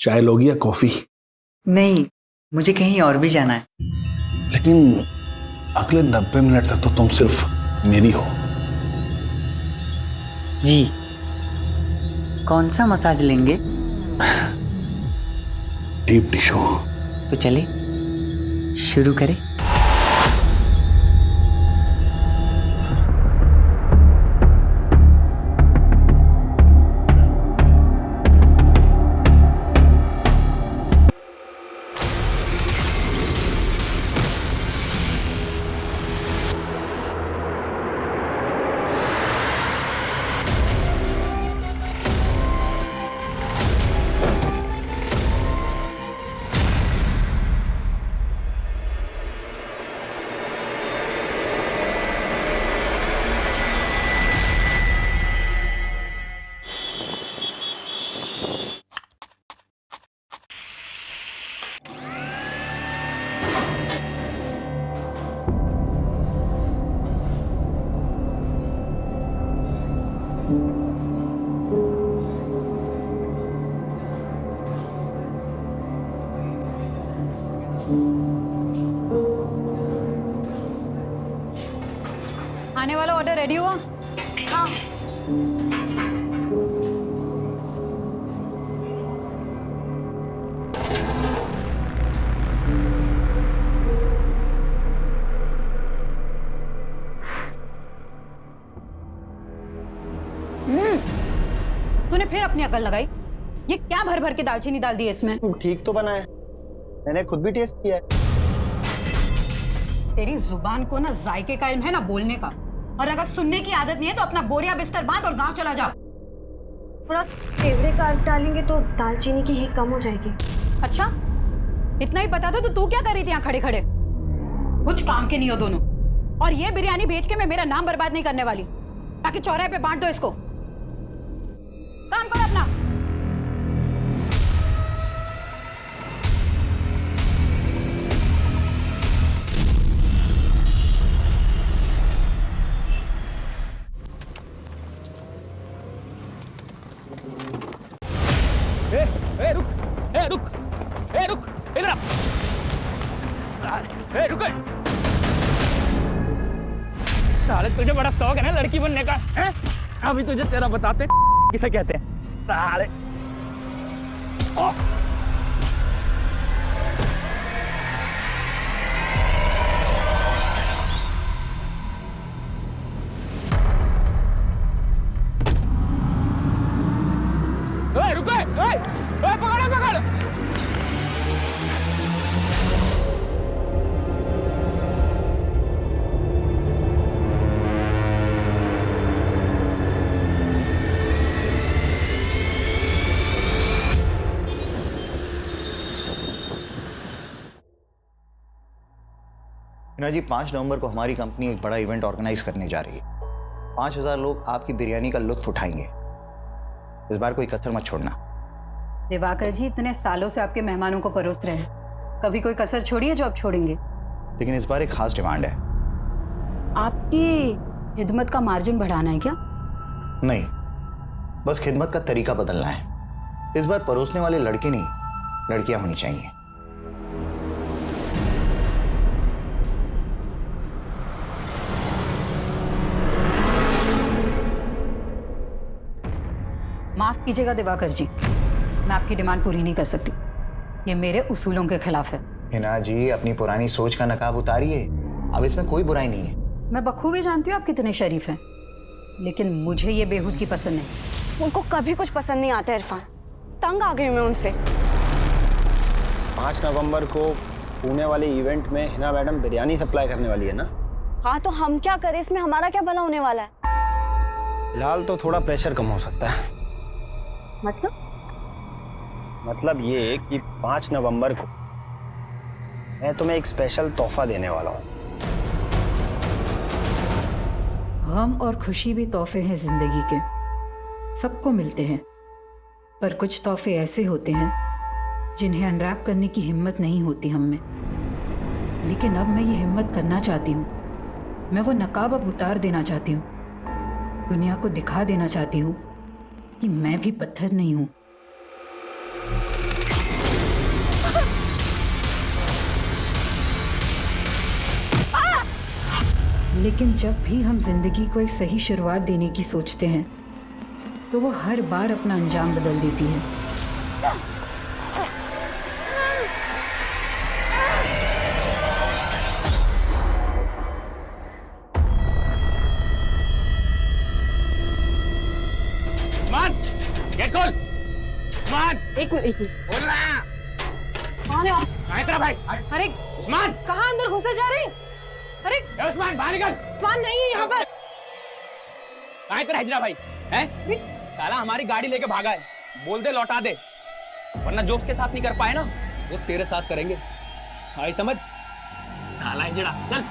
चाय लोगी या कॉफी? नहीं, मुझे कहीं और भी जाना है। लेकिन अगले 90 मिनट तक तो तुम सिर्फ मेरी हो। जी। कौन सा मसाज लेंगे? Deep tissue. तो चले शुरू करें। आने वाला ऑर्डर रेडी हुआ? हाँ। तूने फिर अपनी अकल लगाई? ये क्या भर भर के दालचीनी डाल दी है इसमें? ठीक तो बना है, मैंने खुद भी टेस्ट किया है। तेरी जुबान को ना जायके का इल्म है ना बोलने का, और अगर सुनने की आदत नहीं है तो अपना बोरिया बिस्तर बांध और गांव चला जा। थोड़ा केवड़े का डालेंगे तो दालचीनी की हीट कम हो जाएगी। अच्छा, इतना ही पता था तो तू क्या कर रही थी यहाँ खड़े खड़े? कुछ काम के नहीं हो दोनों। और ये बिरयानी भेज के मैं मेरा नाम बर्बाद नहीं करने वाली, ताकि चौराहे पे बांट दो इसको। काम करो अपना। रुक इधर आ। साले रुक। साले तुझे बड़ा शौक है ना लड़की बनने का, हैं? अभी तुझे तेरा बताते किसे कहते हैं। साले रुको, पकड़ो पकड़ो। हिना जी, 5 नवंबर को हमारी कंपनी एक बड़ा इवेंट ऑर्गेनाइज करने जा रही है। 5000 लोग आपकी बिरयानी का लुत्फ उठाएंगे। इस बार कोई कसर मत छोड़ना। दिवाकर जी, इतने सालों से आपके मेहमानों को परोस रहे हैं, कभी कोई कसर छोड़ी है जो आप छोड़ेंगे? लेकिन इस बार एक खास डिमांड है। आपकी खिदमत का मार्जिन बढ़ाना है क्या? नहीं, बस खिदमत का तरीका बदलना है। इस बार परोसने वाले लड़के नहीं, लड़कियां होनी चाहिए। माफ कीजिएगा दिवाकर जी, मैं आपकी डिमांड पूरी नहीं कर सकती। ये मेरे उसूलों के खिलाफ है। हिना जी, अपनी पुरानी सोच का नकाब उतारिए। अब इसमें कोई बुराई नहीं है। मैं बखूबी जानती हूँ आप कितने शरीफ हैं, लेकिन मुझे ये बेहूदगी पसंद नहीं। उनको कभी कुछ पसंद नहीं आता इरफान, तंग आ गई हूँ मैं उनसे। 5 नवंबर को पुणे वाले इवेंट में हिना मैडम बिरयानी सप्लाई करने वाली है ना? हाँ, तो हम क्या करें, इसमें हमारा क्या भला होने वाला है? फिलहाल तो थोड़ा प्रेशर कम हो सकता है। मतलब ये कि 5 नवंबर को मैं तुम्हें एक स्पेशल तोहफा देने वाला हूँ। गम और खुशी भी तोहफे हैं जिंदगी के, सबको मिलते हैं। पर कुछ तोहफे ऐसे होते हैं जिन्हें अनरैप करने की हिम्मत नहीं होती हम में। लेकिन अब मैं ये हिम्मत करना चाहती हूँ। मैं वो नकाब अब उतार देना चाहती हूँ। दुनिया को दिखा देना चाहती हूँ कि मैं भी पत्थर नहीं हूँ। लेकिन जब भी हम जिंदगी को एक सही शुरुआत देने की सोचते हैं तो वो हर बार अपना अंजाम बदल देती है। उस्मान, गेट खोल। उस्मान, एक मिनट बोल रहा। कौन है? कहाँ तेरा भाई? अरे उस्मान, कहाँ अंदर घुसे जा रहे हैं? अरे ए उस्मान, बाहर निकल। उस्मान नहीं है यहाँ पर। कहाँ है तेरा हिजरा भाई? हैं? साला हमारी गाड़ी लेके भागा है। बोल दे लौटा दे, वरना जो उसके साथ नहीं कर पाए ना वो तेरे साथ करेंगे। आई समझ? साला हिजड़ा, चल।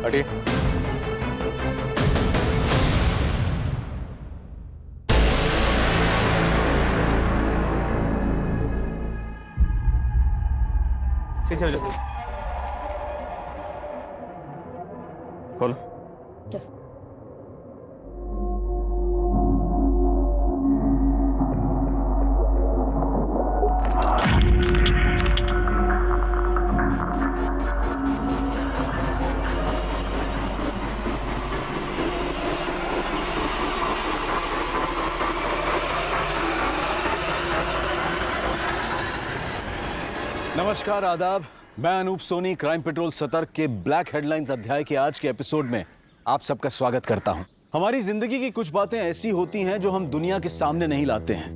हटिए। चलो खोलो। नमस्कार, आदाब। मैं अनूप सोनी क्राइम पेट्रोल सतर्क के ब्लैक हेडलाइंस अध्याय के आज के एपिसोड में आप सबका स्वागत करता हूं। हमारी जिंदगी की कुछ बातें ऐसी होती हैं जो हम दुनिया के सामने नहीं लाते हैं।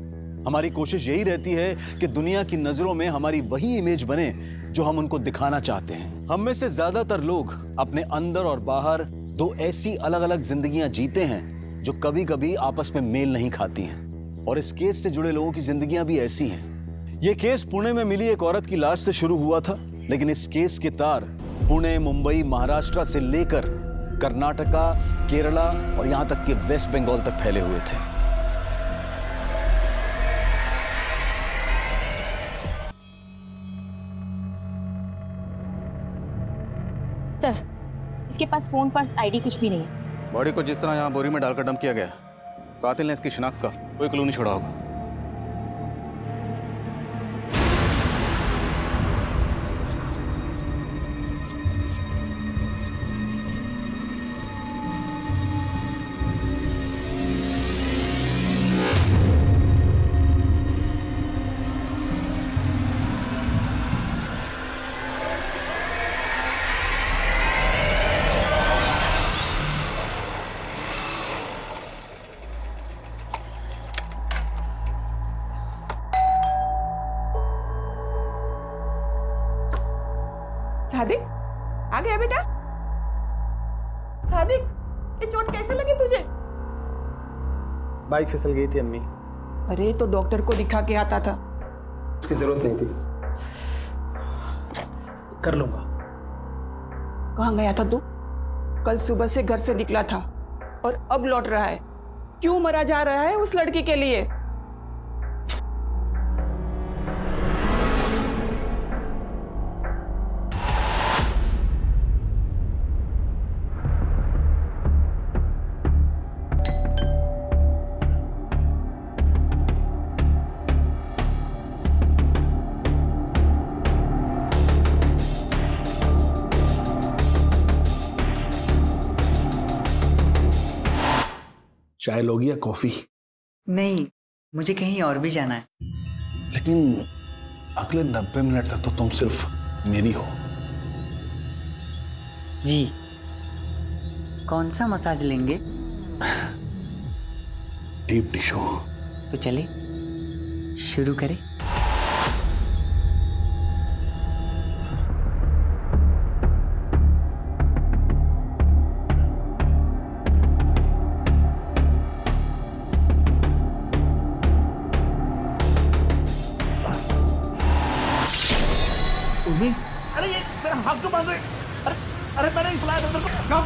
हमारी कोशिश यही रहती है कि दुनिया की नजरों में हमारी वही इमेज बने जो हम उनको दिखाना चाहते हैं। हम में से ज्यादातर लोग अपने अंदर और बाहर दो ऐसी अलग अलग जिंदगियां जीते हैं जो कभी कभी आपस में मेल नहीं खाती हैं। और इस केस से जुड़े लोगों की जिंदगियां भी ऐसी हैं। ये केस पुणे में मिली एक औरत की लाश से शुरू हुआ था, लेकिन इस केस के तार पुणे, मुंबई, महाराष्ट्र से लेकर कर्नाटका, केरला और यहां तक कि वेस्ट बंगाल तक फैले हुए थे। सर, इसके पास फोन, पर्स, आईडी कुछ भी नहीं है। बॉडी को जिस तरह यहाँ बोरी में डालकर डंप किया गया, कातिल ने इसकी शिनाख्त का कोई क्लू नहीं छोड़ा होगा। सादिक, आ गया बेटा? सादिक, ये चोट कैसे लगी तुझे? बाइक फिसल गई थी अम्मी। अरे तो डॉक्टर को दिखा के आता था। उसकी जरूरत नहीं थी, कर लूंगा। कहाँ गया था तू? कल सुबह से घर से निकला था और अब लौट रहा है। क्यों मरा जा रहा है उस लड़की के लिए? चाय लोगी या कॉफी? नहीं, मुझे कहीं और भी जाना है। लेकिन अगले 90 मिनट तक तो तुम सिर्फ मेरी हो। जी, कौन सा मसाज लेंगे? Deep tissue. तो चले शुरू करें। मेरा हाथ क्यों बांध रहे? अरे अरे मैंने ही बुलाया था तेरे को। कब?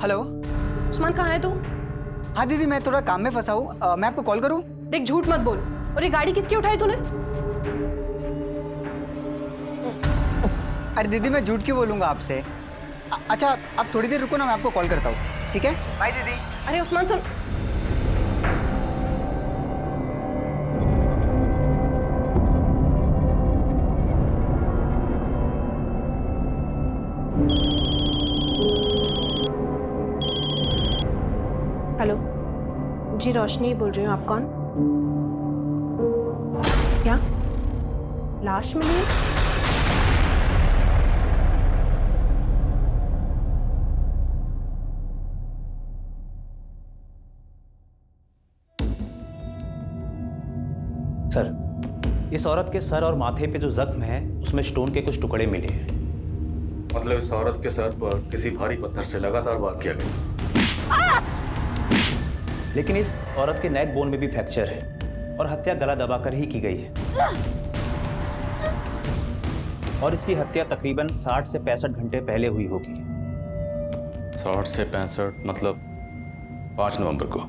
हेलो। उस्मान कहाँ है तू? हाँ दीदी, मैं थोड़ा काम में फंसा हूँ, मैं आपको कॉल करूँ? देख झूठ मत बोल। और ये गाड़ी किसकी उठाई तूने? अरे दीदी, मैं झूठ क्यों बोलूँगा आपसे? अच्छा आप थोड़ी देर रुको ना, मैं आपको कॉल करता हूँ, ठीक है? बाय दीदी। अरे उस्मान सुन। हेलो जी, रोशनी बोल रही हूँ। आप कौन? क्या लाश मिली है? सर, इस औरत के सर और माथे पे जो जख्म है उसमें स्टोन के कुछ टुकड़े मिले हैं। मतलब इस औरत के सर पर किसी भारी पत्थर से लगातार वार किया गया। लेकिन इस औरत के नेक बोन में भी फ्रैक्चर है और हत्या गला दबाकर ही की गई है। और इसकी हत्या तकरीबन 60 से 65 घंटे पहले हुई होगी। 60 से 65 मतलब 5 नवंबर को।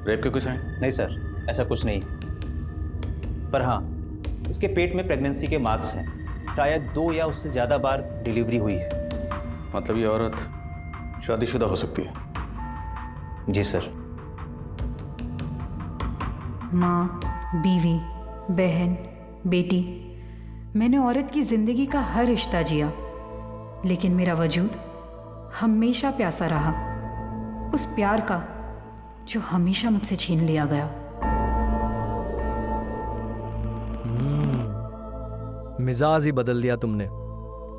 रेप के कोई साइन? नहीं सर, ऐसा कुछ नहीं। पर हाँ, इसके पेट में प्रेगनेंसी के मार्क्स हैं। शायद 2 या उससे ज्यादा बार डिलीवरी हुई है। मतलब ये औरत शादीशुदा हो सकती है? जी सर। माँ, बीवी, बहन, बेटी, मैंने औरत की जिंदगी का हर रिश्ता जिया, लेकिन मेरा वजूद हमेशा प्यासा रहा, उस प्यार का जो हमेशा मुझसे छीन लिया गया। मिजाज ही बदल दिया तुमने।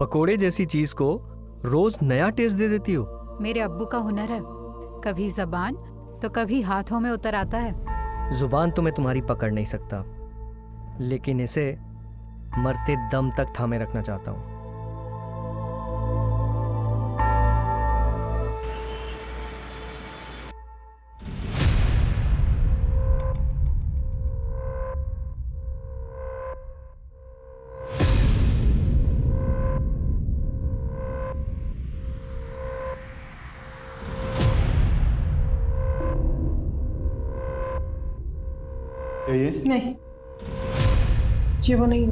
पकोड़े जैसी चीज को रोज नया टेस्ट दे देती हो। मेरे अब्बू का हुनर है, कभी जबान तो कभी हाथों में उतर आता है। जुबान तो मैं तुम्हारी पकड़ नहीं सकता, लेकिन इसे मरते दम तक थामे रखना चाहता हूं। ये नहीं, ये वो नहीं।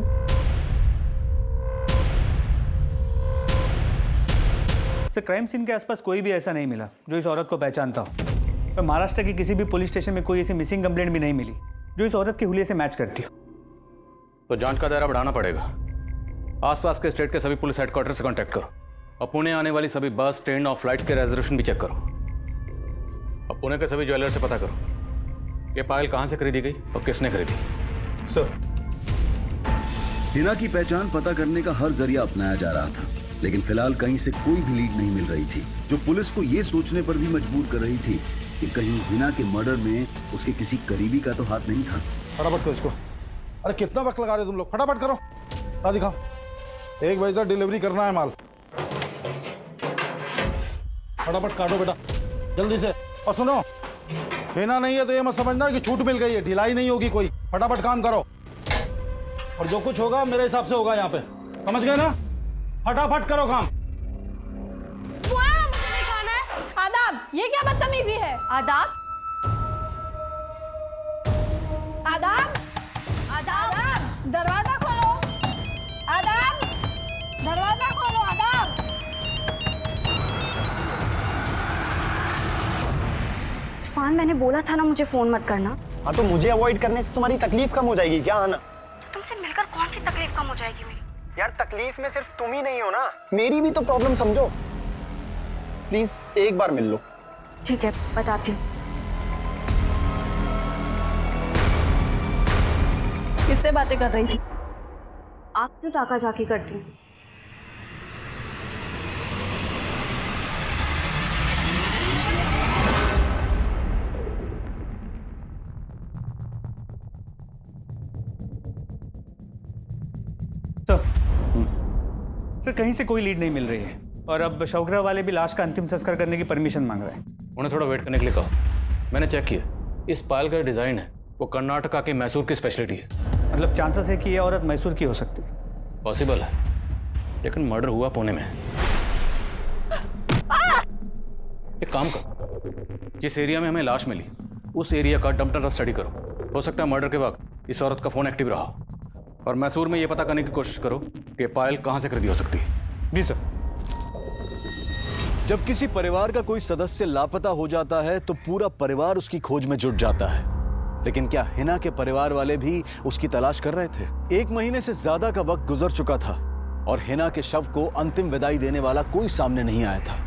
सर, क्राइम सीन के आसपास कोई भी ऐसा नहीं मिला जो इस औरत को पहचानता हो। तो महाराष्ट्र की किसी भी पुलिस स्टेशन में कोई ऐसी मिसिंग कंप्लेंट भी नहीं मिली जो इस औरत के हुलिये से मैच करती हो। तो जांच का दायरा बढ़ाना पड़ेगा। आसपास के स्टेट के सभी पुलिस हेडक्वार्टर से कांटेक्ट करो और पुणे आने वाली सभी बस, ट्रेन और फ्लाइट के रिजर्वेशन भी चेक करो। और पुणे के सभी ज्वेलर से पता करो ये पायल कहाँ से खरीदी गई और किसने खरीदी। सर, हिना की पहचान पता करने का हर जरिया अपनाया जा रहा था, लेकिन फिलहाल कहीं से कोई भी लीड नहीं मिल रही थी, जो पुलिस को ये सोचने पर भी मजबूर कर रही थी कि कहीं हिना के मर्डर में उसके किसी करीबी का तो हाथ नहीं था। फटाफट करो इसको। अरे कितना वक्त लगा रहे तुम लोग, फटाफट करो। ला दिखाओ, 1 बजे तक डिलीवरी करना है माल। फटाफट काटो बेटा, जल्दी से। और सुनो, हिना नहीं है तो ये मत समझना कि छूट मिल गई है, ढिलाई नहीं होगी कोई। फटाफट काम करो और जो कुछ होगा मेरे हिसाब से होगा यहाँ पे, समझ गए ना? फटाफट करो काम। आदाब, ये क्या बदतमीजी है? आदाब, आदाब, आदाब, दरवाजा खोलो। आदाब, दरवाजा खोलो। आदाब। इरफान, मैंने बोला था ना मुझे फोन मत करना। हाँ तो मुझे अवॉइड करने से तुम्हारी तकलीफ कम हो जाएगी क्या आना? तुमसे मिलकर कौन सी तकलीफ कम हो जाएगी मेरी? यार तकलीफ में सिर्फ तुम ही नहीं हो ना, मेरी भी तो प्रॉब्लम समझो। प्लीज एक बार मिल लो। ठीक है, बताती हूँ। किससे बातें कर रही थी? आप क्यों ताका झाकी करती हैं? सर कहीं से कोई लीड नहीं मिल रही है और अब शौकरा वाले भी लाश का अंतिम संस्कार करने की परमिशन मांग रहे हैं। उन्हें थोड़ा वेट करने के लिए कहो। मैंने चेक किया, इस पायल का डिज़ाइन है वो कर्नाटका के मैसूर की स्पेशलिटी है। मतलब चांसेस है कि ये औरत मैसूर की हो सकती है। पॉसिबल है, लेकिन मर्डर हुआ पुणे में। एक काम करो, जिस एरिया में हमें लाश मिली उस एरिया का डंप ट्रक स्टडी करो। हो सकता है मर्डर के वक्त इस औरत का फोन एक्टिव रहा, और मैसूर में यह पता करने की कोशिश करो कि पायल कहां से खरीदी हो सकती है। जी सर। जब किसी परिवार का कोई सदस्य लापता हो जाता है तो पूरा परिवार उसकी खोज में जुट जाता है, लेकिन क्या हिना के परिवार वाले भी उसकी तलाश कर रहे थे? 1 महीने से ज्यादा का वक्त गुजर चुका था और हिना के शव को अंतिम विदाई देने वाला कोई सामने नहीं आया था।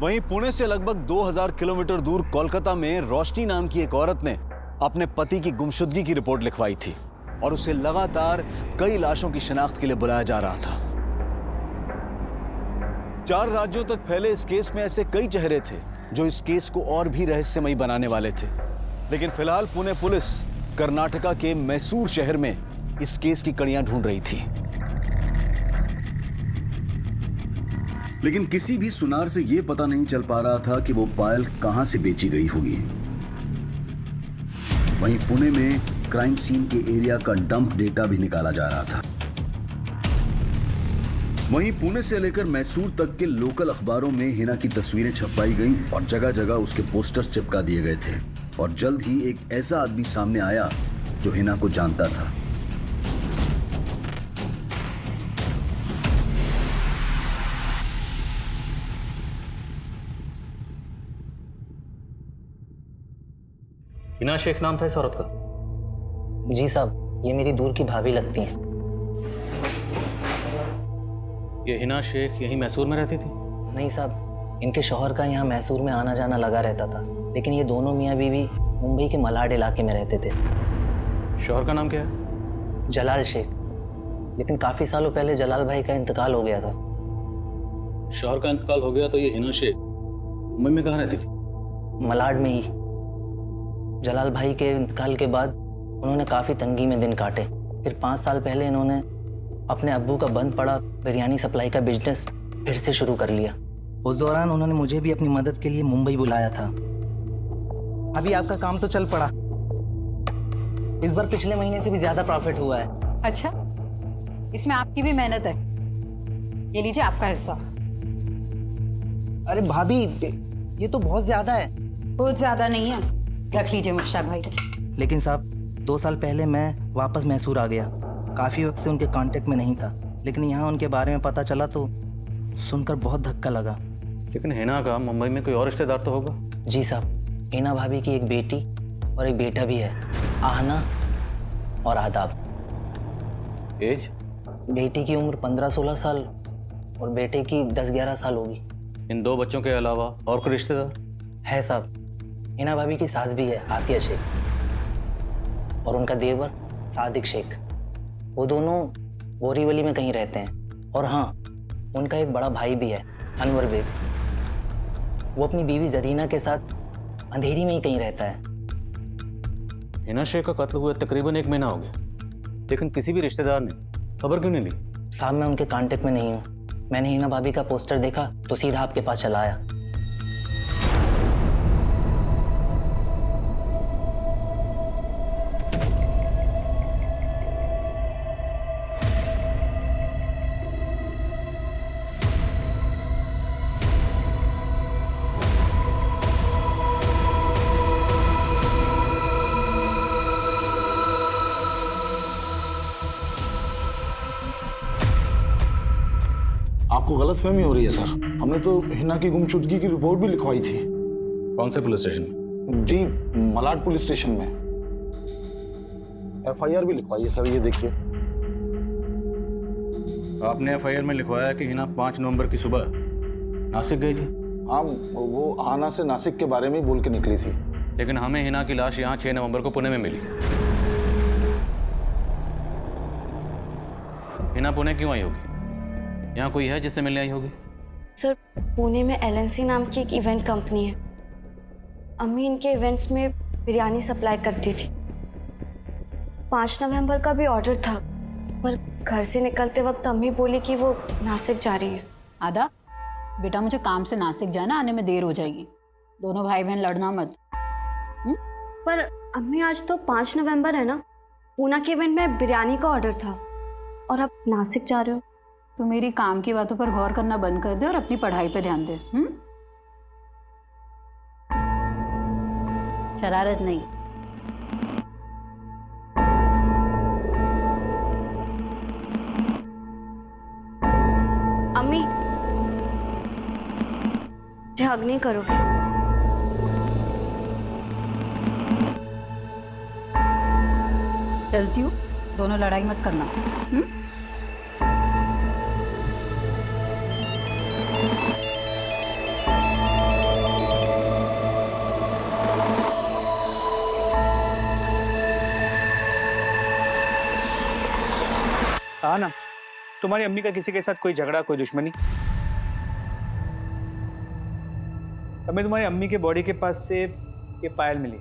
वहीं पुणे से लगभग 2000 किलोमीटर दूर कोलकाता में रोशनी नाम की एक औरत ने अपने पति की गुमशुदगी की रिपोर्ट लिखवाई थी और उसे लगातार कई लाशों की शिनाख्त के लिए बुलाया जा रहा था। 4 राज्यों तक फैले इस केस में ऐसे कई चेहरे थे जो इस केस को और भी रहस्यमयी बनाने वाले थे, लेकिन फिलहाल पुणे पुलिस कर्नाटका के मैसूर शहर में इस केस की कड़ियां ढूंढ रही थी। लेकिन किसी भी सुनार से यह पता नहीं चल पा रहा था कि वो पायल कहां से बेची गई होगी। वहीं पुणे में क्राइम सीन के एरिया का डंप डेटा भी निकाला जा रहा था। वहीं पुणे से लेकर मैसूर तक के लोकल अखबारों में हिना की तस्वीरें छपवाई गईं और जगह जगह उसके पोस्टर चिपका दिए गए थे, और जल्द ही एक ऐसा आदमी सामने आया जो हिना को जानता था। हिना शेख नाम था इस औरत का? जी साहब, ये मेरी दूर की भाभी लगती हैं। ये हिना शेख यहीं मैसूर में रहती थी? नहीं साहब, इनके शौहर का यहाँ मैसूर में आना जाना लगा रहता था, लेकिन ये दोनों मियाँ बीवी मुंबई के मलाड इलाके में रहते थे। शौहर का नाम क्या है? जलाल शेख, लेकिन काफ़ी सालों पहले जलाल भाई का इंतकाल हो गया था। शौहर का इंतकाल हो गया तो ये हिना शेख मुंबई में कहाँ रहती थी? मलाड में ही। जलाल भाई के इंतकाल के बाद उन्होंने काफ़ी तंगी में दिन काटे। फिर 5 साल पहले इन्होंने अपने अब्बू का बंद पड़ा बिरयानी सप्लाई का बिजनेस फिर से शुरू कर लिया। उस दौरान उन्होंने मुझे भी अपनी मदद के लिए मुंबई बुलाया था। अभी आपका काम तो चल पड़ा, इस बार पिछले महीने से भी ज़्यादा प्रॉफिट हुआ है। अच्छा, इसमें आपकी भी मेहनत है। ये लीजिए आपका हिस्सा। अरे भाभी, ये तो बहुत ज़्यादा है। बहुत ज़्यादा नहीं है, रख लीजिए मुश्ताक भाई। लेकिन साहब, 2 साल पहले मैं वापस मैसूर आ गया। काफ़ी वक्त से उनके कांटेक्ट में नहीं था, लेकिन यहाँ उनके बारे में पता चला तो सुनकर बहुत धक्का लगा। लेकिन हिना का मुंबई में कोई और रिश्तेदार तो होगा? जी साहब, हिना भाभी की एक बेटी और एक बेटा भी है, आहना और आदाब। एज? बेटी की उम्र 15-16 साल और बेटे की 10-11 साल होगी। इन 2 बच्चों के अलावा और कोई रिश्तेदार है साहब? हिना भाभी की सास भी है, आतिया शेख, और उनका देवर सादिक शेख। वो दोनों बोरीवली में कहीं रहते हैं। और हाँ, उनका एक बड़ा भाई भी है, अनवर बेग। वो अपनी बीवी जरीना के साथ अंधेरी में ही कहीं रहता है। हिना शेख का कत्ल हुए तकरीबन 1 महीना हो गया, लेकिन किसी भी रिश्तेदार ने खबर क्यों नहीं ली? साहब, मैं उनके कांटेक्ट में नहीं हूँ। मैंने हिना भाभी का पोस्टर देखा तो सीधा आपके पास चला आया। आपको गलतफहमी हो रही है सर। हमने तो हिना की गुमशुदगी की रिपोर्ट भी लिखवाई थी। कौन से पुलिस स्टेशन में? जी, मलाड पुलिस स्टेशन में। FIR भी लिखवाई है सर, ये देखिए। आपने FIR में लिखवाया कि हिना 5 नवंबर की सुबह नासिक गई थी? हाँ, वो आना से नासिक के बारे में ही बोल के निकली थी। लेकिन हमें हिना की लाश यहाँ 6 नवंबर को पुणे में मिली। हिना पुणे क्यों आई होगी? यहाँ कोई है जिससे मिलने आई होगी? सर, पुणे में LNC नाम की एक इवेंट कंपनी है। अम्मी इनके इवेंट्स में बिरयानी सप्लाई करती थी। 5 नवंबर का भी ऑर्डर था, पर घर से निकलते वक्त अम्मी बोली कि वो नासिक जा रही है। आदा, बेटा मुझे काम से नासिक जाना, आने में देर हो जाएगी। दोनों भाई बहन लड़ना मत। पर अम्मी आज तो 5 नवंबर है ना, पूना के इवेंट में बिरयानी का ऑर्डर था और अब नासिक जा रहे हो। तो मेरी काम की बातों पर गौर करना बंद कर दे और अपनी पढ़ाई पे ध्यान दे। शरारत नहीं। अम्मी, हग नहीं करोगे? चलती हूँ, दोनों लड़ाई मत करना। हाँ ना, तुम्हारी अम्मी का किसी के साथ कोई झगड़ा, कोई दुश्मनी? हमें तुम्हारी अम्मी के बॉडी के पास से ये पायल मिली।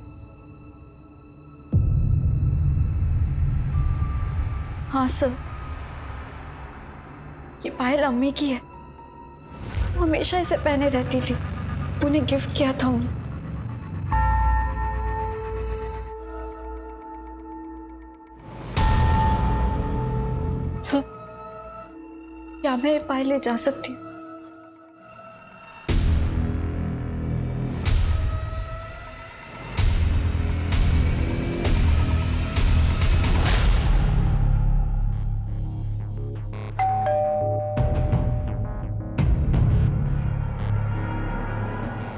हाँ सर, ये पायल अम्मी की है। वो हमेशा इसे पहने रहती थी। उन्हें गिफ्ट किया था उन्हें। सर, क्या मैं ये पायल ले जा सकती हूँ?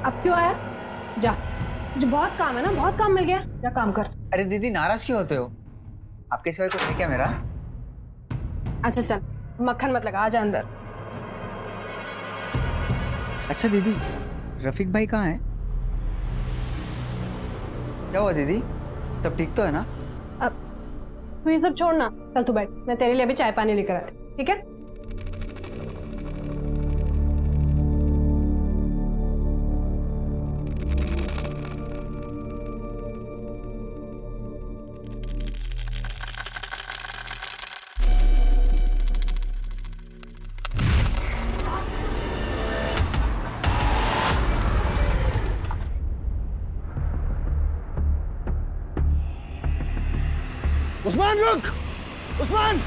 अब क्यों आया? जा, मुझे बहुत काम है ना, बहुत काम मिल गया। जा काम कर। अरे दीदी, नाराज क्यों होते हो? आपके सिवाय कोई है क्या मेरा? अच्छा चल, मक्खन मत लगा, आजा अंदर। अच्छा दीदी, रफीक भाई कहाँ है? क्या हुआ दीदी, सब ठीक तो है ना? अब तू ये सब छोड़ना, कल तू बैठ, मैं तेरे लिए अभी चाय पानी लेकर आती हूँ, ठीक है? उस्मान रुक! उस्मान!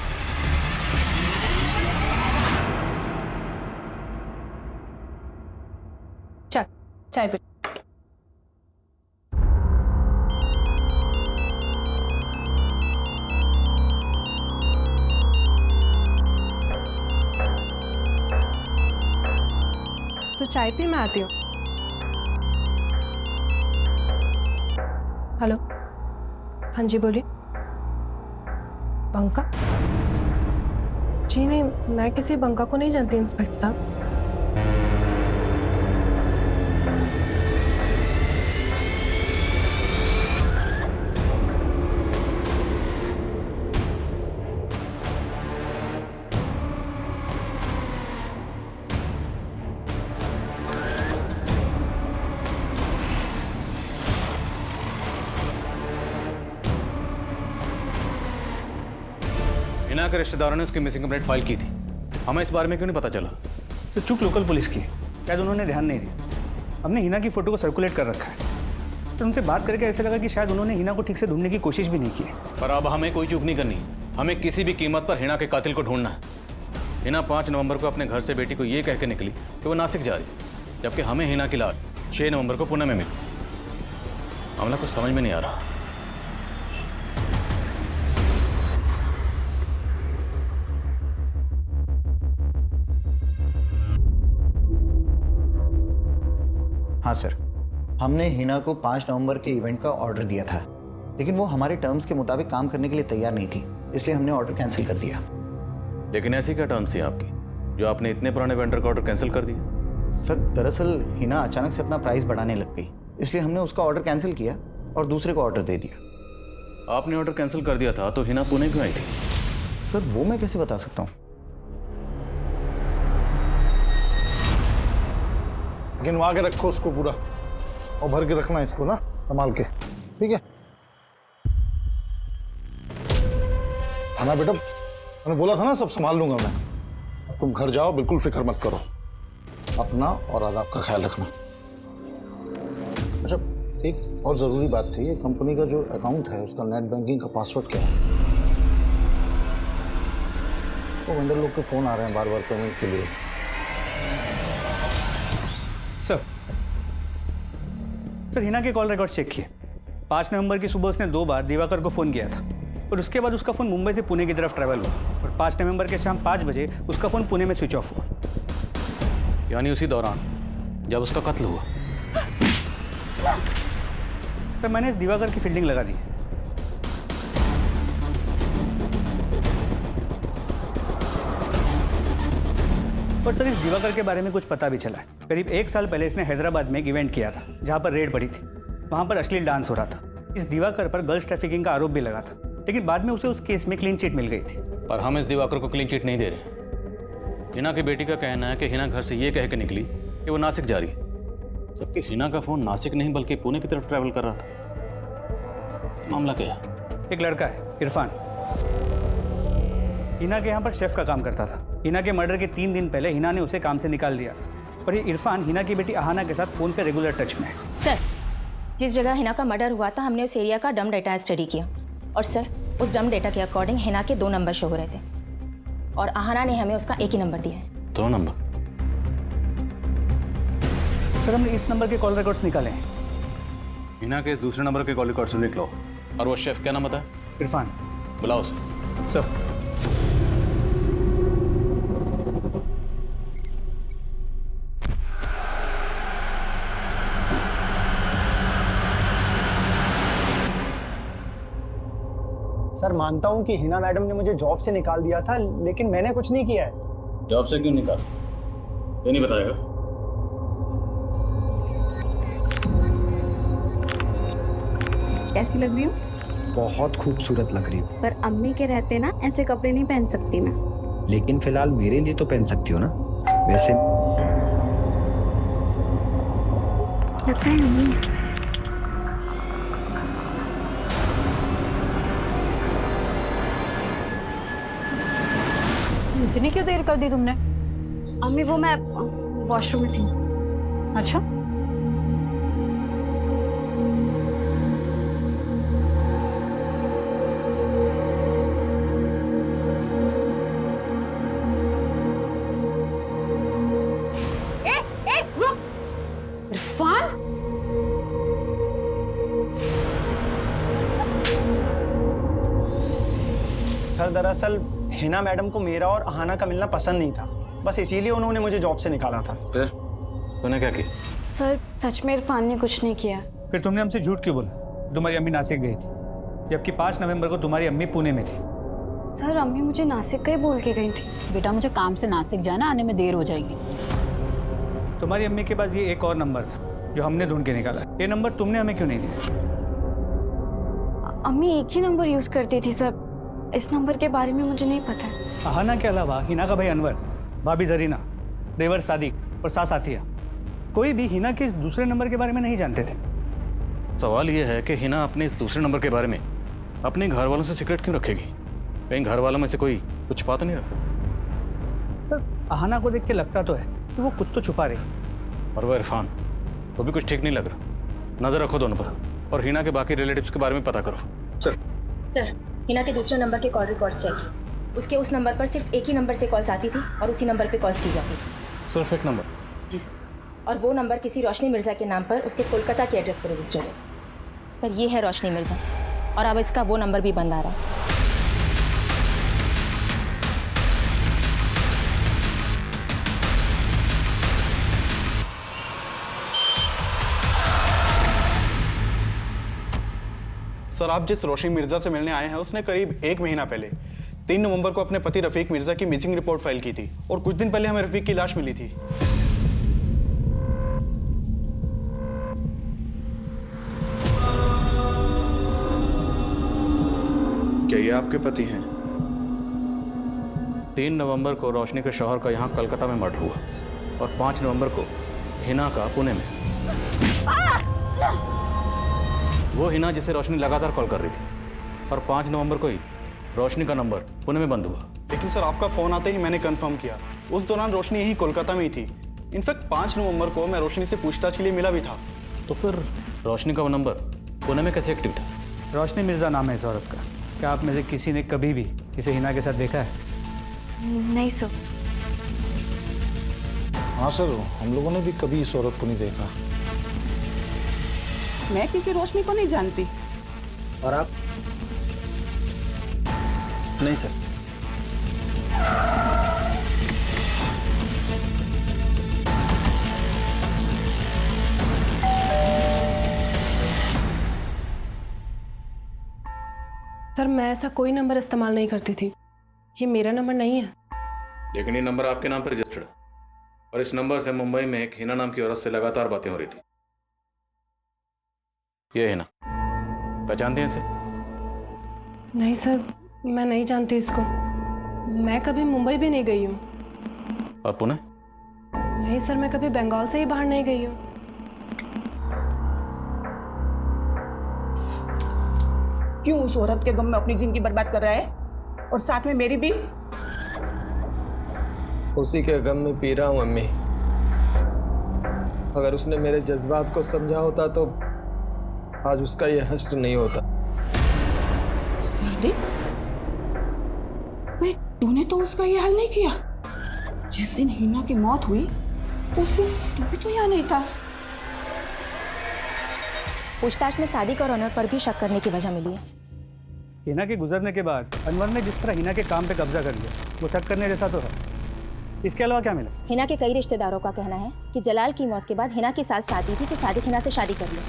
चल, चाय पी। तो चाय पी, मैं आती हूँ। हेलो, हाँ जी बोलिए। बंका? जी नहीं, मैं किसी बंका को नहीं जानती इंस्पेक्टर साहब। हिना के रिश्तेदारों ने उसकी मिसिंग कंप्लेंट फाइल की थी। हमें इस बारे में क्यों नहीं पता चला? तो चूक लोकल पुलिस की, शायद उन्होंने ध्यान नहीं दिया। हमने हिना की फोटो को सर्कुलेट कर रखा है। तो उनसे बात करके ऐसा लगा कि शायद उन्होंने हिना को ठीक से ढूंढने की कोशिश भी नहीं की। पर अब हमें कोई चूक नहीं करनी। हमें किसी भी कीमत पर हिना के कातिल को ढूंढना है। हिना 5 नवंबर को अपने घर से बेटी को ये कह के निकली कि वो नासिक जा रही, जबकि हमें हिना की लाश 6 नवंबर को पुणे में मिली। मामला कुछ समझ में नहीं आ रहा। हाँ सर, हमने हिना को 5 नवंबर के इवेंट का ऑर्डर दिया था, लेकिन वो हमारे टर्म्स के मुताबिक काम करने के लिए तैयार नहीं थी, इसलिए हमने ऑर्डर कैंसिल कर दिया। लेकिन ऐसी क्या टर्म्स थी आपकी जो आपने इतने पुराने वेंडर का ऑर्डर कैंसिल कर दिया? सर, दरअसल हिना अचानक से अपना प्राइस बढ़ाने लग गई, इसलिए हमने उसका ऑर्डर कैंसिल किया और दूसरे को ऑर्डर दे दिया। आपने ऑर्डर कैंसिल कर दिया था तो हिना पुणे क्यों आई थी? सर, वो मैं कैसे बता सकता हूँ। गिनवा के रखो उसको पूरा और भर के रखना इसको ना, संभाल के, ठीक है? आना बेटा, मैंने बोला था ना सब संभाल लूंगा मैं। अब तुम घर जाओ, बिल्कुल फिक्र मत करो, अपना और आदाब का ख्याल रखना। अच्छा, एक और जरूरी बात थी, ये कंपनी का जो अकाउंट है उसका नेट बैंकिंग का पासवर्ड क्या है? तो वेंडर लोग के फोन आ रहे हैं बार बार पेमेंट के लिए। सर हिना के कॉल रिकॉर्ड चेक किए। 5 नवंबर की सुबह उसने 2 बार दिवाकर को फ़ोन किया था और उसके बाद उसका फ़ोन मुंबई से पुणे की तरफ ट्रैवल हुआ और 5 नवंबर के शाम 5 बजे उसका फ़ोन पुणे में स्विच ऑफ हुआ। यानी उसी दौरान जब उसका कत्ल हुआ। तो मैंने इस दिवाकर की फील्डिंग लगा दी। और सर इस दिवाकर के बारे में कुछ पता भी चला है। करीब 1 साल पहले इसने हैदराबाद में एक इवेंट किया था जहां पर रेड पड़ी थी। वहां पर अश्लील डांस हो रहा था। इस दिवाकर पर गर्ल्स ट्रैफिकिंग का आरोप भी लगा था, लेकिन बाद में उसे उस केस में क्लीन चिट मिल गई थी। पर हम इस दिवाकर को क्लीन चिट नहीं दे रहे। हिना की बेटी का कहना है कि हिना घर से ये कह के निकली कि वो नासिक जा रही है, जबकि हिना का फोन नासिक नहीं बल्कि पुणे की तरफ ट्रैवल कर रहा था। मामला क्या है? एक लड़का है इरफान, हिना के यहाँ पर शेफ का काम करता था। हिना के मर्डर के 3 दिन पहले हिना ने उसे काम से निकाल दिया और ये इरफान हिना की बेटी अहाना के साथ फ़ोन पे रेगुलर टच में है। सर जिस जगह हिना का मर्डर हुआ था हमने उस एरिया का डम डेटा स्टडी किया और सर उस डम डेटा के अकॉर्डिंग हिना के 2 नंबर शो हो रहे थे और अहाना ने हमें उसका एक ही नंबर दिया है। 2 नंबर? सर हमने इस नंबर के कॉल रिकॉर्ड्स निकाले हैं। हिना के इस दूसरे नंबर के कॉल रिकॉर्ड्स लिख लो। और वो शेफ क्या नाम बताया? इरफान। बुलाओ उसे। सर सर मानता हूँ कि हिना मैडम ने मुझे जॉब से निकाल दिया था, लेकिन मैंने कुछ नहीं किया है। जॉब से क्यों निकाल? ये नहीं बताएगा? कैसी लग रही हूँ? बहुत खूबसूरत लग रही हो। पर अम्मी के रहते ना ऐसे कपड़े नहीं पहन सकती मैं। लेकिन फिलहाल मेरे लिए तो पहन सकती हो ना। वैसे लगता है अम्मी। इतनी क्यों देर कर दी तुमने? अम्मी वो मैं वॉशरूम में थी। अच्छा रुक। इरफान सर दरअसल हिना मैडम को मेरा और अहाना का मिलना पसंद नहीं था, बस इसीलिए उन्होंने मुझे जॉब से निकाला था। फिर तूने क्या किया? सर सच में इरफान ने कुछ नहीं किया। फिर तुमने हमसे झूठ क्यों बोला? तुम्हारी अम्मी नासिक गई थी, जबकि 5 नवंबर को तुम्हारी अम्मी पुणे में थी। सर अम्मी मुझे नासिक का ही बोल के गई थी। बेटा मुझे काम से नासिक जाना, आने में देर हो जाएगी। तुम्हारी अम्मी के पास ये एक और नंबर था जो हमने ढूंढ के निकाला। ये नंबर तुमने हमें क्यों नहीं दिया? अम्मी एक ही नंबर यूज करती थी सर, इस नंबर के बारे में मुझे नहीं पता है। अहाना के अलावा हिना का भाई अनवर, भाभी जरीना, देवर सादिक और सास आतिया, कोई भी हिना के इस दूसरे नंबर के बारे में नहीं जानते थे। सवाल यह है कि हिना अपने इस दूसरे नंबर के बारे में अपने घर वालों से सीक्रेट क्यों रखेगी? कहीं घर वालों में से कोई कुछ छुपा तो नहीं रहा? सर अहाना को देख के लगता तो है कि वो कुछ तो छुपा रही। और वो इरफान, वो भी कुछ ठीक नहीं लग रहा। नजर रखो दोनों पर और हिना के बाकी रिलेटिव्स के बारे में पता करो। सर हिना के दूसरे नंबर के कॉल रिकॉर्ड्स चेक। उसके उस नंबर पर सिर्फ एक ही नंबर से कॉल्स आती थी और उसी नंबर पे कॉल्स की जाती थी। सिर्फ एक नंबर? जी सर। और वो नंबर किसी रोशनी मिर्ज़ा के नाम पर उसके कोलकाता के एड्रेस पर रजिस्टर्ड है। सर ये है रोशनी मिर्ज़ा और अब इसका वो नंबर भी बंद आ रहा है। सर आप जिस रोशनी मिर्ज़ा से मिलने आए हैं उसने करीब 1 महीना पहले 3 नवंबर को अपने पति रफीक मिर्ज़ा की मिसिंग रिपोर्ट फाइल की थी और कुछ दिन पहले हमें रफीक की लाश मिली थी। क्या ये आपके पति हैं? 3 नवंबर को रोशनी के शौहर का यहाँ कलकत्ता में मर्डर हुआ और 5 नवंबर को हिना का पुणे में। वो हिना जिसे रोशनी लगातार कॉल कर रही थी और 5 नवंबर को ही रोशनी का नंबर पुणे में बंद हुआ। लेकिन सर आपका फ़ोन आते ही मैंने कंफर्म किया। उस दौरान रोशनी यही कोलकाता में ही थी। इनफैक्ट 5 नवंबर को मैं रोशनी से पूछताछ के लिए मिला भी था। तो फिर रोशनी का वो नंबर पुणे में कैसे एक्टिव था? रोशनी मिर्ज़ा नाम है इस औरत का। क्या आप में से किसी ने कभी भी इसे हिना के साथ देखा है? नहीं सर। हाँ सर, हम लोगों ने भी कभी इस औरत को नहीं देखा। मैं किसी रोशनी को नहीं जानती। और आप? नहीं सर। सर मैं ऐसा कोई नंबर इस्तेमाल नहीं करती थी, ये मेरा नंबर नहीं है। लेकिन ये नंबर आपके नाम पर रजिस्टर्ड है और इस नंबर से मुंबई में एक हिना नाम की औरत से लगातार बातें हो रही थी। ये हिना, पहचानते हैं इसे? नहीं सर, मैं नहीं जानती इसको। मैं कभी मुंबई भी नहीं गई हूँ। और पुणे? नहीं सर, मैं कभी बंगाल से ही बाहर नहीं गई हूँ। क्यों उस औरत के गम में अपनी जिंदगी बर्बाद कर रहा है और साथ में मेरी भी? उसी के गम में पी रहा हूं अम्मी। अगर उसने मेरे जज्बात को समझा होता तो आज उसका ये हश्र नहीं होता। सादिक, तूने तो उसका ये हाल नहीं किया। जिस दिन हिना की मौत हुई उस दिन तू भी तो यहाँ नहीं था। पूछताछ में सादिक और अनवर पर भी शक करने की वजह मिली है। हिना के गुजरने के बाद अनवर ने जिस तरह हिना के काम पे कब्जा कर लिया, वो शक करने जैसा तो है। इसके अलावा क्या मिला? हिना के कई रिश्तेदारों का कहना है कि जलाल की मौत के बाद हिना के साथ शादी थी कि सादिक हिना से शादी कर ले,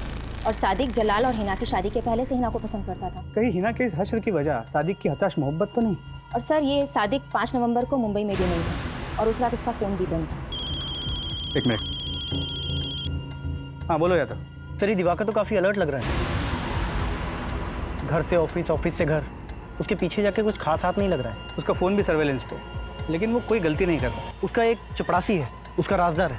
और सादिक जलाल और हिना की शादी के पहले से हिना को पसंद करता था। कहीं हिना के इस हश्र की वजह सादिक की हताश मोहब्बत तो नहीं? और सर, ये सादिक 5 नवंबर को मुंबई में भी नहीं था और उस रात उसका फ़ोन भी बंद था। एक मिनट। हाँ बोलो यादव। सर ये दिवाकर तो काफ़ी अलर्ट लग रहा है। घर से ऑफिस, ऑफिस से घर, उसके पीछे जाके कुछ खास हाथ नहीं लग रहा है। उसका फ़ोन भी सर्वेलेंस पे, लेकिन वो कोई गलती नहीं करता। उसका एक चपरासी है, उसका राजदार है।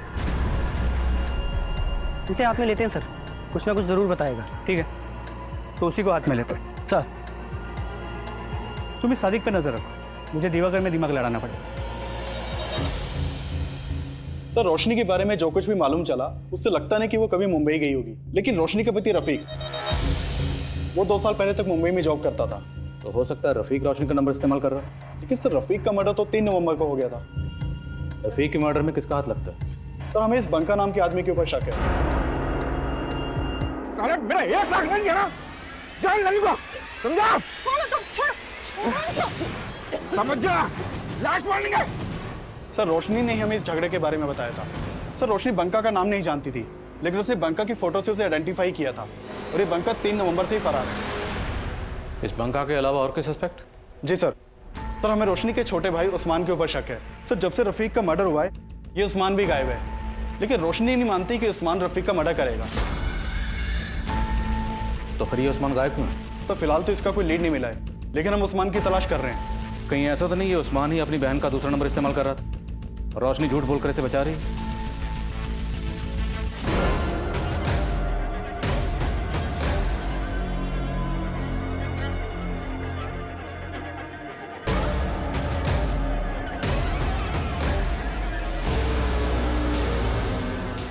इसे हाथ में लेते हैं सर, कुछ ना कुछ ज़रूर बताएगा। ठीक है, तो उसी को हाथ में लेते हैं। सर तुम इस सादिक पे नजर रखो, मुझे दिवाकर में दिमाग लड़ाना पड़ेगा। सर रोशनी के बारे में जो कुछ भी मालूम चला उससे लगता नहीं कि वो कभी मुंबई गई होगी। लेकिन रोशनी के पति रफीक, वो 2 साल पहले तक मुंबई में जॉब करता था। तो हो सकता है रफीक रोशनी का नंबर इस्तेमाल कर रहा है। लेकिन सर रफीक का मर्डर तो 3 नवंबर को हो गया था। रफीक के मर्डर में किसका हाथ लगता है? सर हमें इस बंका नाम के आदमी के ऊपर शक है। साले मेरा 1 लाख नहीं है ना, जान लगेगा, समझा? समझ जा, लाश मारनी है। सर रोशनी ने हमें इस झगड़े के बारे में बताया था। सर रोशनी बंका का नाम नहीं जानती थी, लेकिन उसने बंका की फोटो से उसे आइडेंटिफाई किया था और ये बंका 3 नवंबर से ही फरार है। इस बंका के अलावा और कोई सस्पेक्ट? जी सर। सर हमें रोशनी के छोटे भाई उस्मान के ऊपर शक है। सर जब से रफीक का मर्डर हुआ है ये उस्मान भी गायब है, लेकिन रोशनी नहीं मानती कि उस्मान रफीक का मर्डर करेगा। तो फिर ये उस्मान गायब क्यों है? सर फिलहाल तो इसका कोई लीड नहीं मिला है, लेकिन हम उस्मान की तलाश कर रहे हैं। कहीं ऐसा तो नहीं है उस्मान ही अपनी बहन का दूसरा नंबर इस्तेमाल कर रहा था और रोशनी झूठ बोलकर इसे बचा रही है?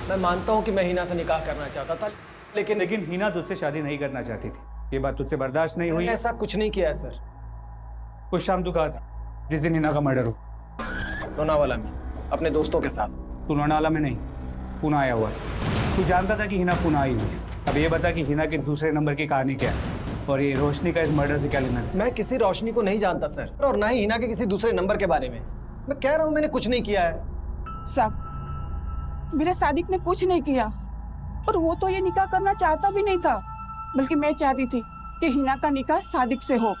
मैं मानता हूं कि मैं हिना से निकाह करना चाहता था, लेकिन हिना तुझसे शादी नहीं करना चाहती थी। ये बात तुझसे बर्दाश्त नहीं हुई? ऐसा कुछ नहीं किया है सर। कुछ शाम तू कहा था जिस दिन हिना का मर्डर हो? लोनावाला में अपने दोस्तों के साथ। तू लोनावाला में नहीं, पुणे आया हुआ था। तू जानता था कि हिना पुणे आई हुई है। अब ये बता कि हिना के दूसरे नंबर की कहानी क्या है और ये रोशनी का इस मर्डर से क्या लेना है? मैं किसी रोशनी को नहीं जानता सर, और ना ही हिना के किसी दूसरे नंबर के बारे में। मैं कह रहा हूँ मैंने कुछ नहीं किया है। साहब, मेरे सादिक ने कुछ नहीं किया और वो तो ये निकाह करना चाहता भी नहीं था, बल्कि मैं चाहती थी कि हिना का निकाह सादिक से हो।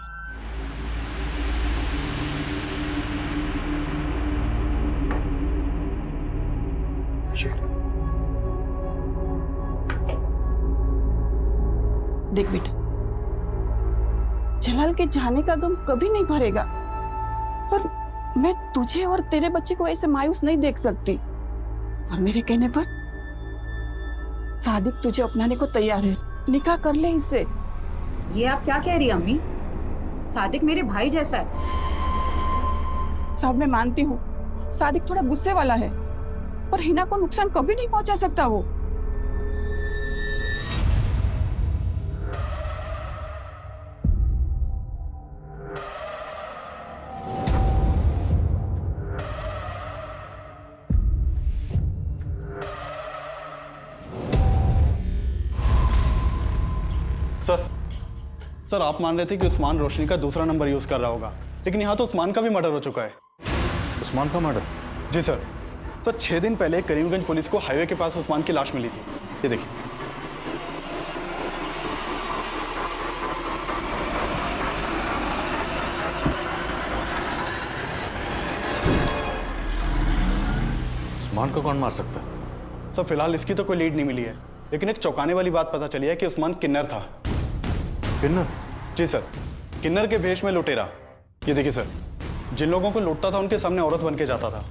देख बेटा, जलाल के जाने का गम कभी नहीं भरेगा, पर मैं तुझे और तेरे बच्चे को ऐसे मायूस नहीं देख सकती। और मेरे कहने पर सादिक तुझे अपनाने को तैयार है, निकाह कर ले इससे। ये आप क्या कह रही हैं अम्मी? सादिक मेरे भाई जैसा है। साहब मैं मानती हूँ सादिक थोड़ा गुस्से वाला है, पर हिना को नुकसान कभी नहीं पहुंचा सकता वो। सर आप मान रहे थे कि उस्मान रोशनी का दूसरा नंबर यूज कर रहा होगा, लेकिन यहाँ तो उस्मान का भी मर्डर हो चुका है। उस्मान का मर्डर? जी सर। 6 दिन पहले करीमगंज पुलिस को हाईवे के पास उस्मान की लाश मिली थी। ये देखिए। उस्मान को कौन मार सकता है? सर फिलहाल इसकी तो कोई लीड नहीं मिली है, लेकिन एक चौंकाने वाली बात पता चली है कि उस्मान किन्नर था। किन्नर? जी सर, किन्नर के भेष में लुटेरा। ये देखिए सर, जिन लोगों को लूटता था उनके सामने औरत बन के जाता था।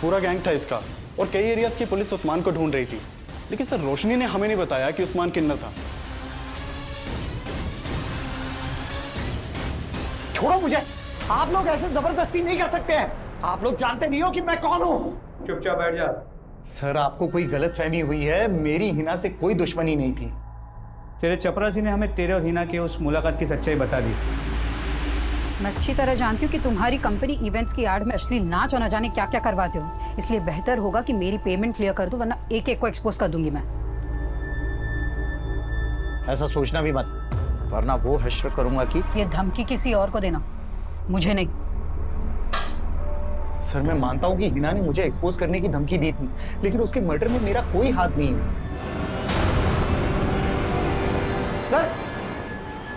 पूरा गैंग था इसका, और कई एरियाज की पुलिस उस्मान को ढूंढ रही थी, लेकिन सर रोशनी ने हमें नहीं बताया कि उस्मान किन्नर था। छोड़ो मुझे, आप लोग ऐसे जबरदस्ती नहीं कर सकते हैं। आप लोग जानते नहीं हो कि मैं कौन हूँ। चुपचाप बैठ जा। सर आपको कोई गलतफहमी हुई है, मेरी हिना से कोई दुश्मनी नहीं थी। तेरे चपरासी ने हमें तेरे और हिना की उस मुलाकात की सच्चाई बता दी। मैं अच्छी तरह जानती हूँ कि तुम्हारी कंपनी इवेंट्स की आड़ में अश्लील नाच और न जाने क्या क्या करवाते हो, इसलिए बेहतर होगा कि मेरी पेमेंट क्लियर कर दो, वरना एक एक को एक्सपोज कर दूंगी मैं। ऐसा सोचना भी मत, वरना वो हश्र करूंगा कि ये धमकी किसी और को देना, मुझे नहीं। सर मैं मानता हूँ कि हिना ने मुझे एक्सपोज करने की धमकी दी थी, लेकिन उसके मर्डर में मेरा कोई हाथ नहीं है। सर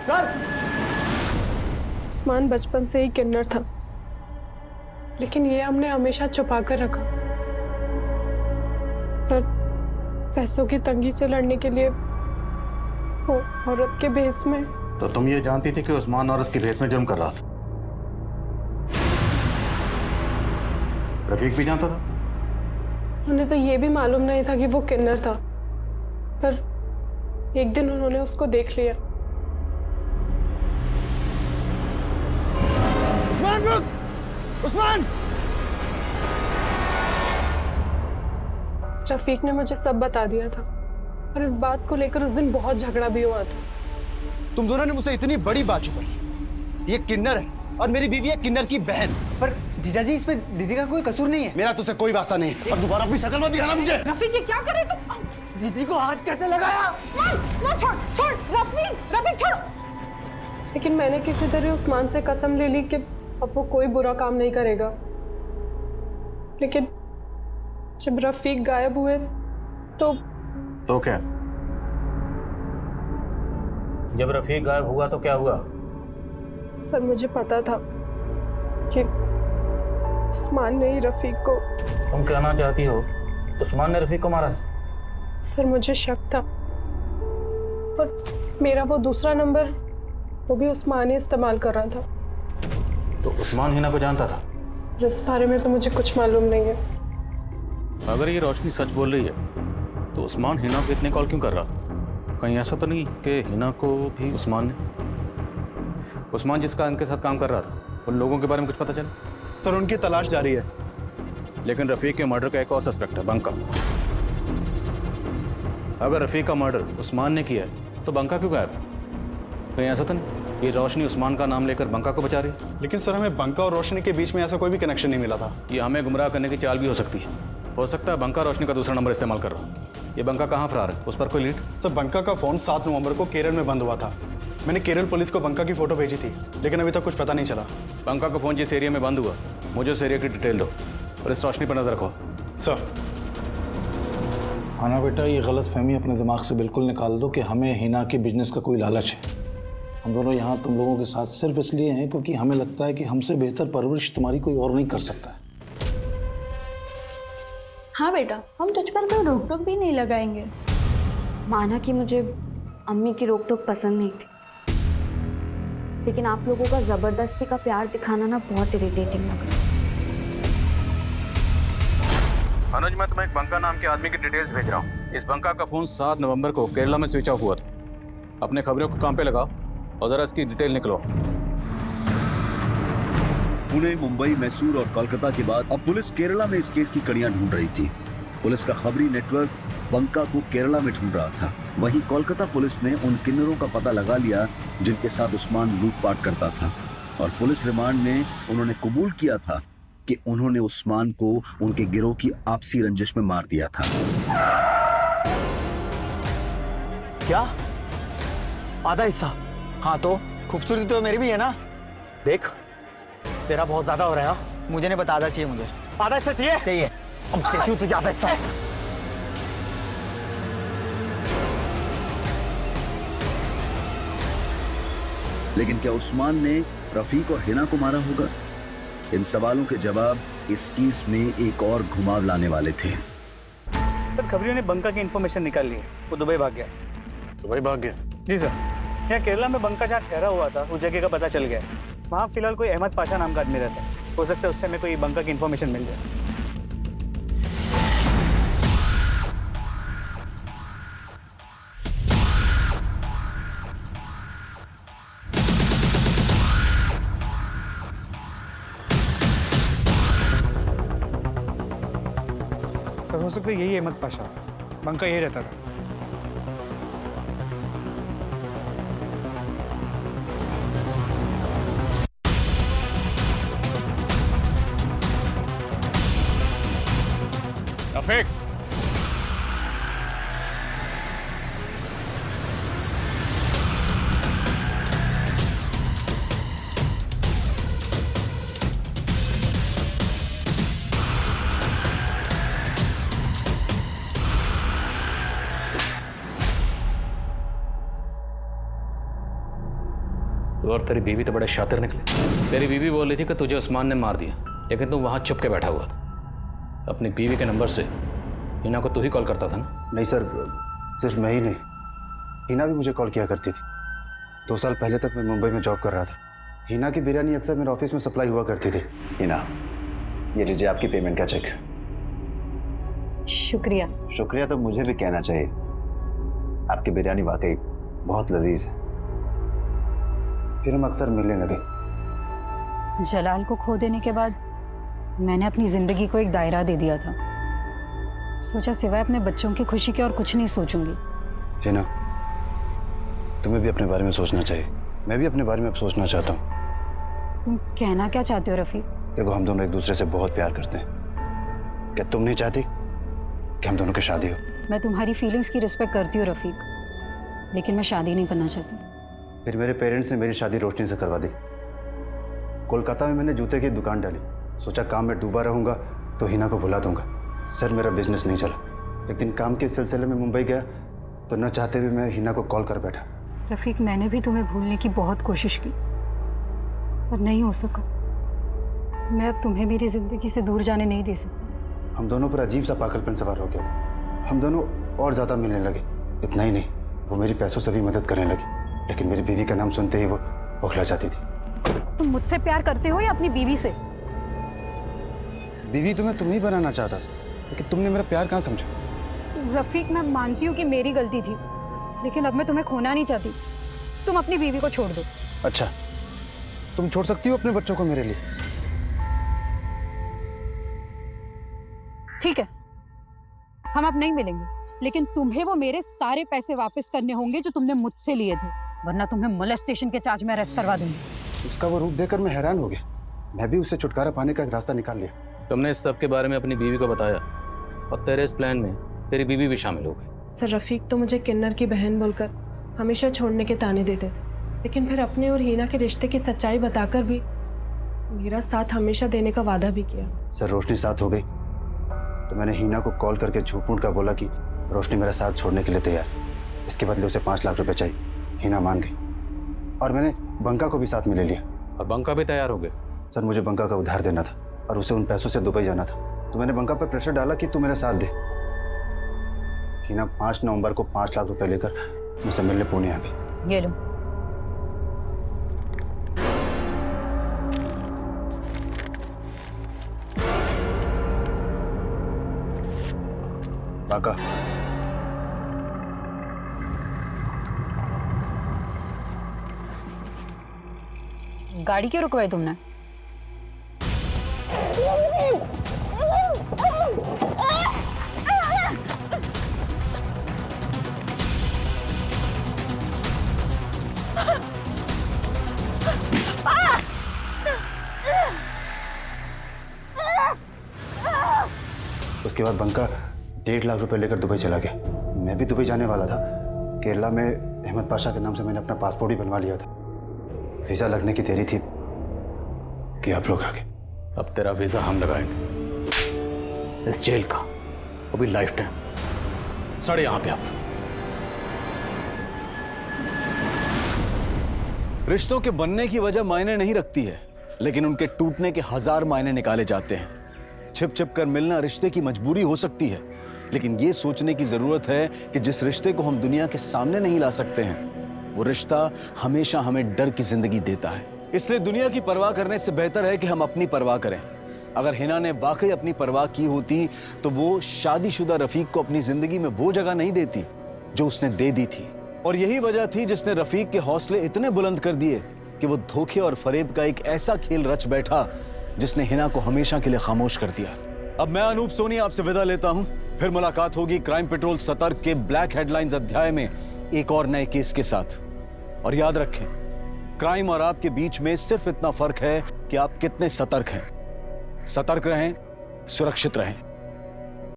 सर उस्मान बचपन से ही किन्नर था, लेकिन ये हमने हमेशा छुपा कर रखा। पर पैसों की तंगी से लड़ने के लिए वो औरत के भेष में। तो तुम ये जानती थी कि उस्मान औरत के भेष में जुर्म कर रहा था? रफीक भी जानता था? उन्हें तो ये भी मालूम नहीं था कि वो किन्नर था, पर एक दिन उन्होंने उसको देख लिया। उस्मान रुक! उस्मान! रफीक ने मुझे सब बता दिया था, और इस बात को लेकर उस दिन बहुत झगड़ा भी हुआ था। तुम दोनों ने मुझसे इतनी बड़ी बात छुपाई। ये किन्नर है और मेरी बीवी है किन्नर की बहन। पर जीजाजी इसमें दीदी का कोई कसूर नहीं है। मेरा तुझसे कोई वास्ता नहीं है, और दोबारा अपनी शक्ल मत दिखाना मुझे। रफीक ये क्या कर रहे तुम? दीदी को हाथ कैसे लगाया? छोड़ छोड़ रफीक छोड़। लेकिन मैंने किसी तरह उस्मान से कसम ले ली कि अब वो कोई बुरा काम नहीं करेगा। लेकिन जब रफीक गायब हुए तो क्या? जब रफीक गायब हुआ तो क्या हुआ? सर मुझे पता था कि उस्मान ने ही रफीक को। तुम कहना चाहती हो उस्मान ने रफीक को मारा? सर मुझे शक था, और मेरा वो दूसरा नंबर वो भी उस्मान ही इस्तेमाल कर रहा था। तो उस्मान हिना को जानता था? सर इस बारे में तो मुझे कुछ मालूम नहीं है। अगर ये रोशनी सच बोल रही है तो उस्मान हिना को इतने कॉल क्यों कर रहा? कहीं ऐसा तो नहीं कि हिना को भी उस्मान जिसका इनके साथ काम कर रहा था, उन लोगों के बारे में कुछ पता चला? सर उनकी तलाश जारी है। लेकिन रफीक के मर्डर का एक और सस्पेक्ट है, बंका। अगर रफीक का मर्डर उस्मान ने किया है तो बंका क्यों गायब है? कहीं ऐसा तो नहीं ये रोशनी उस्मान का नाम लेकर बंका को बचा रही? लेकिन सर हमें बंका और रोशनी के बीच में ऐसा कोई भी कनेक्शन नहीं मिला था। ये हमें गुमराह करने की चाल भी हो सकती है। हो सकता है बंका रोशनी का दूसरा नंबर इस्तेमाल कर रहा हो। ये बंका कहाँ फरार है, उस पर कोई लीड? सर बंका का फोन 7 नवंबर को केरल में बंद हुआ था। मैंने केरल पुलिस को बंका की फोटो भेजी थी, लेकिन अभी तक कुछ पता नहीं चला। बंका का फोन जिस एरिया में बंद हुआ, मुझे उस एरिया की डिटेल दो और इस रोशनी पर नजर रखो। सर। हाँ बेटा, ये गलत फहमी अपने दिमाग से बिल्कुल निकाल दो कि हमें हिना के बिजनेस का कोई लालच है। हम दोनों यहाँ तुम लोगों के साथ सिर्फ इसलिए हैं क्योंकि हमें लगता है कि हमसे बेहतर परवरिश तुम्हारी कोई और नहीं कर सकता। हाँ बेटा, हम तुझ पर कोई रोक टोक भी नहीं लगाएंगे। माना कि मुझे अम्मी की रोक टोक पसंद नहीं थी, लेकिन आप लोगों का ज़बरदस्ती का प्यार दिखाना ना बहुत इरिटेटिंग लग रहा है। अनुज, मैं तुम्हें एक बंका नाम के आदमी की डिटेल्स भेज रहा हूँ। इस बंका का फोन 7 नवंबर को केरला में स्विच ऑफ हुआ था। अपने खबरों को काम पे लगाओ और जरा इसकी डिटेल निकलो। पुणे, मुंबई, मैसूर और कोलकाता के बाद अब पुलिस केरला में इस केस की कड़ियां ढूंढ रही थी। पुलिस का खबरी नेटवर्क बंका को केरला में ढूंढ रहा था। वहीं कोलकाता पुलिस ने उन किन्नरों का पता लगा लिया जिनके साथ उस्मान लूटपाट करता था, और पुलिस रिमांड में उन्होंने कबूल किया था कि उन्होंने उस्मान को उनके गिरोह की आपसी रंजिश में मार दिया था। क्या? आधा हिस्सा? हाँ तो खूबसूरती तो मेरी भी है ना। देख, तेरा बहुत ज्यादा हो रहा है। हाँ? मुझे नहीं पता, आधा चाहिए मुझे। आधा हिस्सा चाहिए? चाहिए। अब क्यों तुझे आधा हिस्सा? लेकिन क्या उस्मान ने रफीक और हिना को मारा होगा? इन सवालों के जवाब इस केस में एक और घुमाव लाने वाले थे। सर, खबरियों ने बंका की इन्फॉर्मेशन निकाल ली है। वो दुबई भाग गया। दुबई भाग गया? जी सर। यहाँ केरला में बंका जहाँ ठहरा हुआ था उस जगह का पता चल गया। वहाँ फिलहाल कोई अहमद पाशा नाम का आदमी रहता है। हो सकता है उससे हमें कोई बंका की इन्फॉर्मेशन मिल जाए। हो सकता है यही अहमद पाशा, बंका यही रहता था। रफीक, और तेरी बीवी तो बड़े शातिर निकले। तेरी बीवी बोल रही थी कि तुझे उस्मान ने मार दिया, लेकिन तुम वहां चुप के बैठा हुआ था। अपनी बीवी के नंबर से हिना को तू ही कॉल करता था ना? नहीं सर, सिर्फ मैं ही नहीं, हिना भी मुझे कॉल किया करती थी। 2 साल पहले तक मैं मुंबई में जॉब कर रहा था। हिना की बिरयानी अक्सर मेरे ऑफिस में सप्लाई हुआ करती थी। हिना, ये लीजिए आपकी पेमेंट का चेक। शुक्रिया। शुक्रिया तो मुझे भी कहना चाहिए। आपकी बिरयानी वाकई बहुत लजीज है। फिर हम अक्सर मिलने लगे। जलाल को खो देने के बाद मैंने अपनी जिंदगी को एक दायरा दे दिया था। सोचा सिवाय अपने बच्चों की खुशी के और कुछ नहीं सोचूंगी। हिना, तुम्हें भी अपने बारे में सोचना चाहिए। मैं भी अपने बारे में अब सोचना चाहता हूँ। तुम कहना क्या चाहते हो रफीक? देखो, हम दोनों एक दूसरे से बहुत प्यार करते हैं। क्या तुम नहीं चाहती कि हम दोनों की शादी हो? मैं तुम्हारी फीलिंग्स की रिस्पेक्ट करती हूँ रफीक, लेकिन मैं शादी नहीं करना चाहती। फिर मेरे पेरेंट्स ने मेरी शादी रोशनी से करवा दी। कोलकाता में मैंने जूते की दुकान डाली। सोचा काम में डूबा रहूंगा तो हिना को भुला दूंगा। सर, मेरा बिजनेस नहीं चला। एक दिन काम के सिलसिले में मुंबई गया तो न चाहते हुए मैं हिना को कॉल कर बैठा। रफीक, मैंने भी तुम्हें भूलने की बहुत कोशिश की पर नहीं हो सका। मैं अब तुम्हें मेरी जिंदगी से दूर जाने नहीं दे सकती। हम दोनों पर अजीब सा पागलपन सवार हो गया था। हम दोनों और ज्यादा मिलने लगे। इतना ही नहीं, वो मेरी पैसों से भी मदद करने लगी, लेकिन मेरी बीवी का नाम सुनते ही वो बौखला जाती थी। तुम मुझसे प्यार करते हो या अपनी बीवी से? बीवी तो मैं तुम्हें ही बनाना चाहता, लेकिन तुमने मेरा प्यार कहाँ समझा? रफीक, मैं मानती हूँ कि मेरी गलती थी, लेकिन अब मैं तुम्हें खोना नहीं चाहती। तुम अपनी बीवी को छोड़ दो। अच्छा, तुम छोड़ सकती हो अपने बच्चों को मेरे लिए? ठीक है, हम अब नहीं मिलेंगे, लेकिन तुम्हें वो मेरे सारे पैसे वापस करने होंगे जो तुमने मुझसे लिए थे, वरना तुम्हें मोलेस्टेशन के चार्ज में अरेस्ट करवा दूंगी। उसका वो रूप देखकर मैं हैरान हो गया। मैं भी उससे छुटकारा पाने का एक रास्ता निकाल लिया। तुमने इस सब के बारे में अपनी बीवी को बताया और तेरे इस प्लान में तेरी बीवी भी शामिल हो गई। सर, रफीक तो मुझे किन्नर की बहन बोलकर हमेशा छोड़ने के ताने देते थे, लेकिन फिर अपने और हिना के रिश्ते की सच्चाई बताकर भी मेरा साथ हमेशा देने का वादा भी किया। सर, रोशनी साथ हो गई तो मैंने हिना को कॉल करके झूठ मूठ का बोला कि रोशनी मेरा साथ छोड़ने के लिए तैयार। इसके बदले उसे 5 लाख रुपए चाहिए। हिना मान गई और मैंने बंका को भी साथ में ले लिया। और बंका भी तैयार हो गए? सर, मुझे बंका का उधार देना था और उसे उन पैसों से दुबई जाना था, तो मैंने बंका पर प्रेशर डाला कि तू मेरा साथ दे। हिना 5 नवंबर को 5 लाख रुपए लेकर मुझसे मिलने पुणे आ गई। ये लो। वाका। गाड़ी क्यों रुकवाई तुमने? उसके बाद बंका 1.5 लाख रुपए लेकर दुबई चला गया। मैं भी दुबई जाने वाला था। केरला में अहमद पाशा के नाम से मैंने अपना पासपोर्ट ही बनवा लिया था। वीज़ा लगने की देरी थी कि आप लोग आ गए। अब तेरा वीज़ा हम लगाएंगे, इस जेल का, वो भी लाइफ टाइम। सड़े यहाँ पे आप। रिश्तों के बनने की वजह मायने नहीं रखती है, लेकिन उनके टूटने के 1000 मायने निकाले जाते हैं। छिप छिप कर मिलना रिश्ते की मजबूरी हो सकती है, लेकिन ये सोचने की जरूरत है कि जिस रिश्ते को हम दुनिया के सामने नहीं ला सकते हैं, वो रिश्ता हमेशा हमें डर की जिंदगी देता है। इसलिए दुनिया की परवाह करने से बेहतर है कि हम अपनी परवाह करें। अगर हिना ने वाकई अपनी परवाह की होती तो वो शादीशुदा रफीक को अपनी जिंदगी में वो जगह नहीं देती जो उसने दे दी थी। और यही वजह थी जिसने रफीक के हौसले इतने बुलंद कर दिए कि वो धोखे और फरेब का एक ऐसा खेल रच बैठा जिसने हिना को हमेशा के लिए खामोश कर दिया। अब मैं अनूप सोनी आपसे विदा लेता हूं। फिर मुलाकात होगी क्राइम पेट्रोल सतर्क के ब्लैक हेडलाइंस अध्याय में एक और नए केस के साथ। और याद रखें, क्राइम और आपके बीच में सिर्फ इतना फर्क है कि आप कितने सतर्क हैं। सतर्क रहें, सुरक्षित रहें।